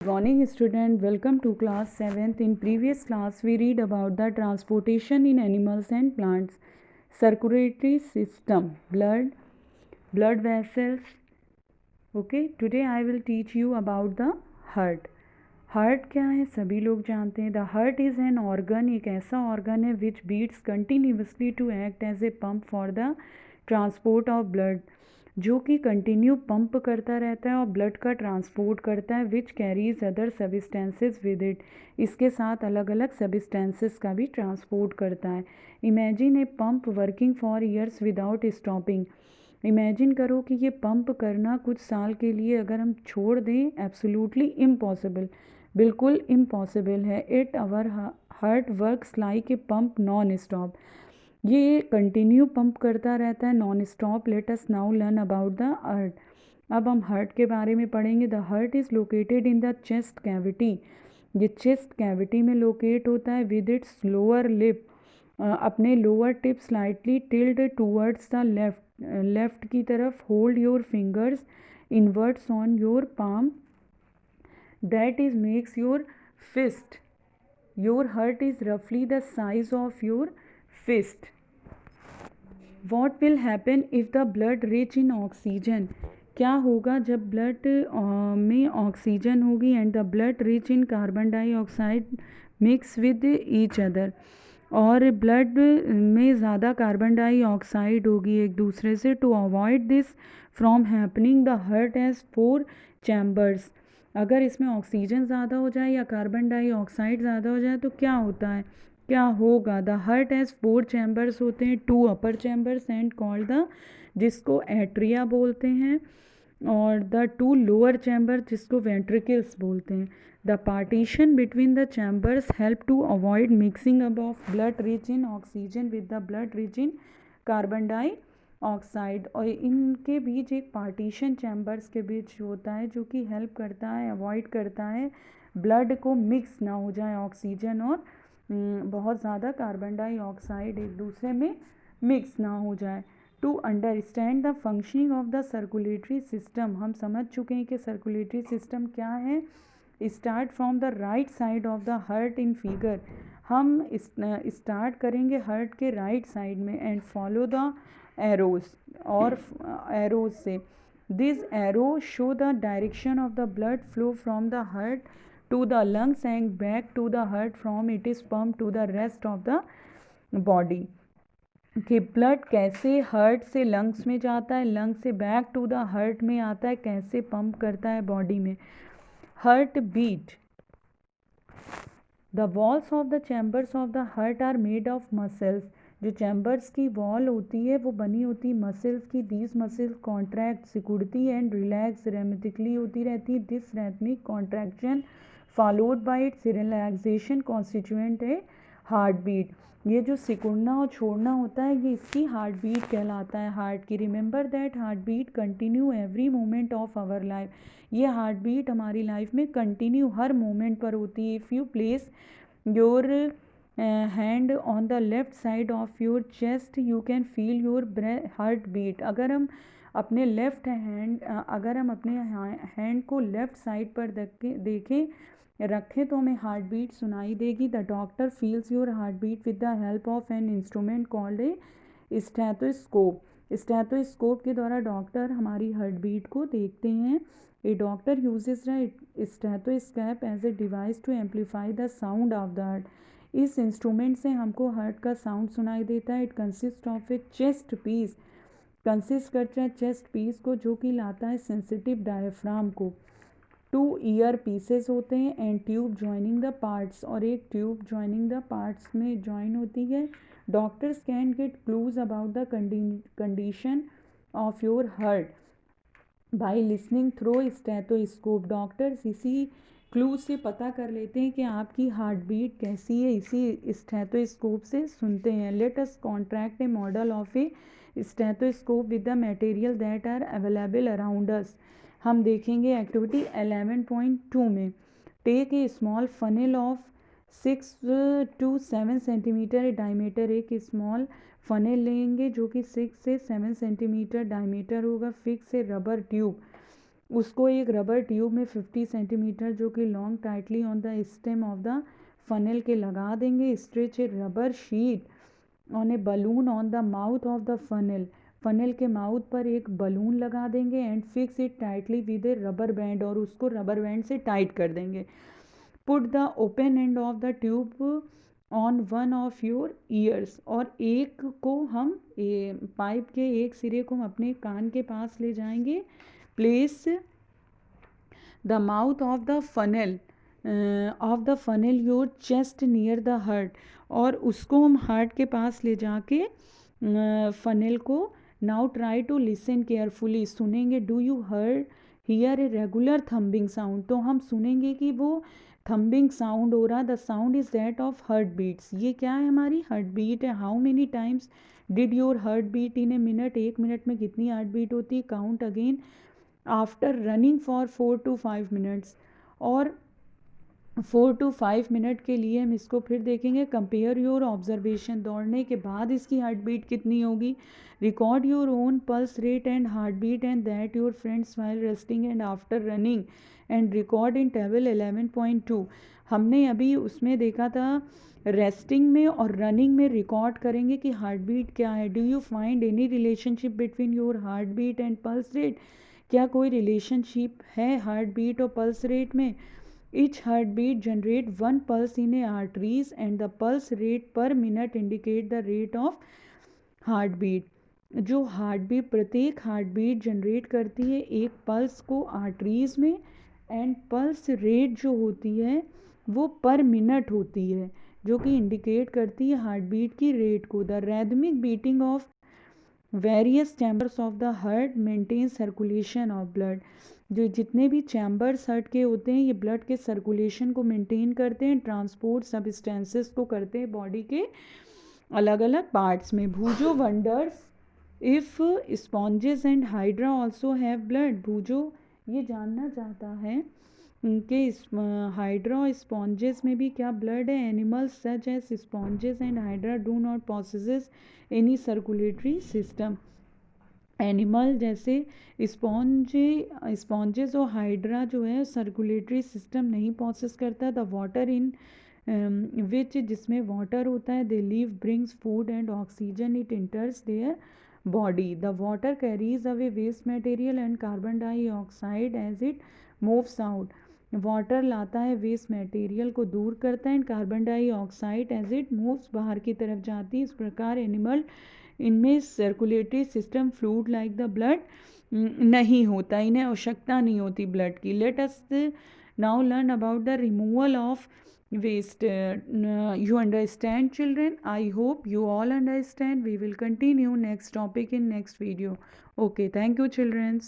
Good morning student, welcome to class 7th. In previous class we read about the transportation in animals and plants, circulatory system, blood vessels. Okay, today I will teach you about the heart. Heart क्या है सभी लोग जानते हैं. The heart is an organ, एक ऐसा organ है which beats continuously to act as a pump for the transport of blood, जो कि कंटिन्यू पंप करता रहता है और ब्लड का ट्रांसपोर्ट करता है, which carries other substances with it, इसके साथ अलग अलग सबिस्टेंसेस का भी ट्रांसपोर्ट करता है. Imagine a pump working for years without stopping. Imagine करो कि ये पंप करना कुछ साल के लिए अगर हम छोड़ दें, एब्सोल्युटली इम्पॉसिबल, बिल्कुल इम्पॉसिबल है. It our heart works like a pump non stop, ये कंटिन्यू पंप करता रहता है non stop. Let us now learn about the heart. अब हम हार्ट के बारे में पढ़ेंगे. The heart is located in the chest cavity, ये चेस्ट कैविटी में लोकेट होता है. विद इट्स लोअर लिप, अपने lower tip slightly tilted towards the left की तरफ. Hold your fingers inverts on your palm, that is makes your fist. Your heart is roughly the size of your fist. What will happen if the blood rich in oxygen? क्या होगा जब blood में oxygen होगी and the blood rich in carbon dioxide mix with each other, और blood में ज़्यादा carbon dioxide होगी एक दूसरे से. To avoid this from happening the heart has 4 chambers. अगर इसमें ऑक्सीजन ज़्यादा हो जाए या कार्बन डाइऑक्साइड ज़्यादा हो जाए तो क्या होता है, क्या होगा. द हार्ट हैज़ 4 चैम्बर्स होते हैं. 2 upper chambers and called the, जिसको एट्रिया बोलते हैं, और द 2 लोअर चैम्बर जिसको वेंट्रिकल्स बोलते हैं. The partition between the chambers help to avoid mixing up of blood rich in oxygen with the blood rich in carbon dioxide. और इनके बीच एक पार्टीशन चैम्बर्स के बीच होता है जो कि हेल्प करता है, अवॉइड करता है ब्लड को मिक्स ना हो जाए ऑक्सीजन और बहुत ज़्यादा कार्बन डाइऑक्साइड एक दूसरे में मिक्स ना हो जाए. To understand the functioning of the circulatory system, हम समझ चुके हैं कि सर्कुलेटरी सिस्टम क्या है. Start from the right side of the heart in figure, हम स्टार्ट करेंगे हार्ट के राइट साइड में एंड फॉलो द एरोज, और एरोज से. This arrow show the direction of the blood flow from the heart to the lungs and back to the heart from it is pump to the rest of the body. कि blood कैसे heart से lungs में जाता है, lungs से back to the heart में आता है, कैसे पंप करता है बॉडी में. Heart beat. The walls of the chambers of the heart are made of muscles, जो चैम्बर्स की वॉल होती है वो बनी होती है मसल्स की. दीज मसल्स कॉन्ट्रैक्ट सिकुड़ती एंड रिलैक्स रेमिटिकली होती रहती है. This rhythmic contraction followed by its relaxation constituent है हार्ट बीट. ये जो सिकुड़ना और छोड़ना होता है ये इसकी हार्ट बीट कहलाता है, हार्ट की. Remember that heart beat continue every moment of our life, ये हार्ट बीट हमारी लाइफ में कंटिन्यू हर मोमेंट पर होती है. If you place your hand on the left side of your chest you can feel your heart beat. अगर हम अपने हैंड को लेफ्ट साइड पर देखें रखें तो हमें हार्ट बीट सुनाई देगी. The doctor feels your heart beat with the help of an instrument called a stethoscope. Stethoscope के द्वारा डॉक्टर हमारी हार्ट बीट को देखते हैं. A doctor uses the stethoscope as a device to amplify the sound of the heart. इस instrument से हमको heart का साउंड सुनाई देता है. It consist of a chest piece, consist करता है चेस्ट पीस को, जो कि लाता है सेंसिटिव डायफ्राम को. 2 ईयर पीसेस होते हैं and tube joining the parts, और एक ट्यूब ज्वाइनिंग द पार्ट्स में ज्वाइन होती है. Doctors can get clues about the condition of your heart by listening through stethoscope. Doctors इसी क्लूज से पता कर लेते हैं कि आपकी हार्ट बीट कैसी है, इसी स्टेथोस्कोप से सुनते हैं. Let us contract a model of a stethoscope with the material that are available around us. हम देखेंगे एक्टिविटी 11.2 में. Take a small funnel of 6 to 7 centimetre diameter. एक स्मॉल फनेल लेंगे जो कि 6 से 7 सेंटीमीटर डायमीटर होगा. फिक्स ए रबर ट्यूब उसको एक रबर ट्यूब में 50 सेंटीमीटर जो कि long tightly on the stem of the funnel के लगा देंगे. Stretch A rubber sheet on A balloon on the mouth of the funnel. Funnel के माउथ पर एक बलून लगा देंगे and fix it tightly with A rubber band, और उसको रबर बैंड से टाइट कर देंगे. Put the open end of the tube on one of your ears, और एक को हम पाइप के एक सिरे को हम अपने कान के पास ले जाएंगे. Place the mouth of the funnel your chest near the heart, और उसको हम हार्ट के पास ले जाके फनल को. Now try to listen carefully, सुनेंगे. Do you hear a regular thumbing sound, तो हम सुनेंगे कि वो थम्बिंग साउंड हो रहा. The sound is that of heart beats, ये क्या है, हमारी हार्ट बीट है. How many times did your heart beat in a minute, एक मिनट में कितनी हार्ट बीट होती है. Count again after running for 4 to 5 minutes, और 4 to 5 मिनट के लिए हम इसको फिर देखेंगे. कंपेयर योर ऑब्जर्वेशन, दौड़ने के बाद इसकी हार्ट बीट कितनी होगी. Record your own pulse rate and heart beat and that your friends while resting and after running, and record in table 11.2. हमने अभी उसमें देखा था रेस्टिंग में और रनिंग में रिकॉर्ड करेंगे कि हार्ट बीट क्या है. Do you find any relationship between your heart beat and pulse rate, क्या कोई रिलेशनशिप है हार्ट बीट और पल्स रेट में. Each heartbeat generate one pulse in a arteries and the pulse rate per minute indicate the rate of heartbeat. जो heartbeat, प्रत्येक heartbeat generate करती है एक पल्स को आर्टरीज में, एंड पल्स रेट जो होती है वो पर मिनट होती है, जो कि इंडिकेट करती है हार्टबीट की रेट को. The rhythmic beating of various chambers of the heart maintain circulation of blood. जो जितने भी चैम्बर्स हार्ट के होते हैं ये ब्लड के सर्कुलेशन को मेंटेन करते हैं, ट्रांसपोर्ट सब्सटेंसेस को करते हैं बॉडी के अलग अलग पार्ट्स में. Boojho wonders if sponges and hydra also have blood. Boojho ये जानना चाहता है कि हाइड्रा और स्पॉन्जेस में भी क्या ब्लड है. Animals such as sponges and hydra do not possess any circulatory system. Animal जैसे स्पॉन्जेस और हाइड्रा जो है सर्कुलेटरी सिस्टम नहीं पॉसेस करता. द वाटर इन विच, जिसमें वाटर होता है. They live brings food and oxygen, it enters their body. The water carries away waste material and carbon dioxide as it moves out. Water लाता है waste material को दूर करता है, and carbon dioxide as it moves बाहर की तरफ जाती है. इस प्रकार एनिमल इनमें circulatory system fluid like the blood नहीं होता, इन्हें आवश्यकता नहीं होती ब्लड की. Late us now learn about the removal of waste. You understand, children? I hope you all understand. We will continue next topic in next video. Okay, thank you, children.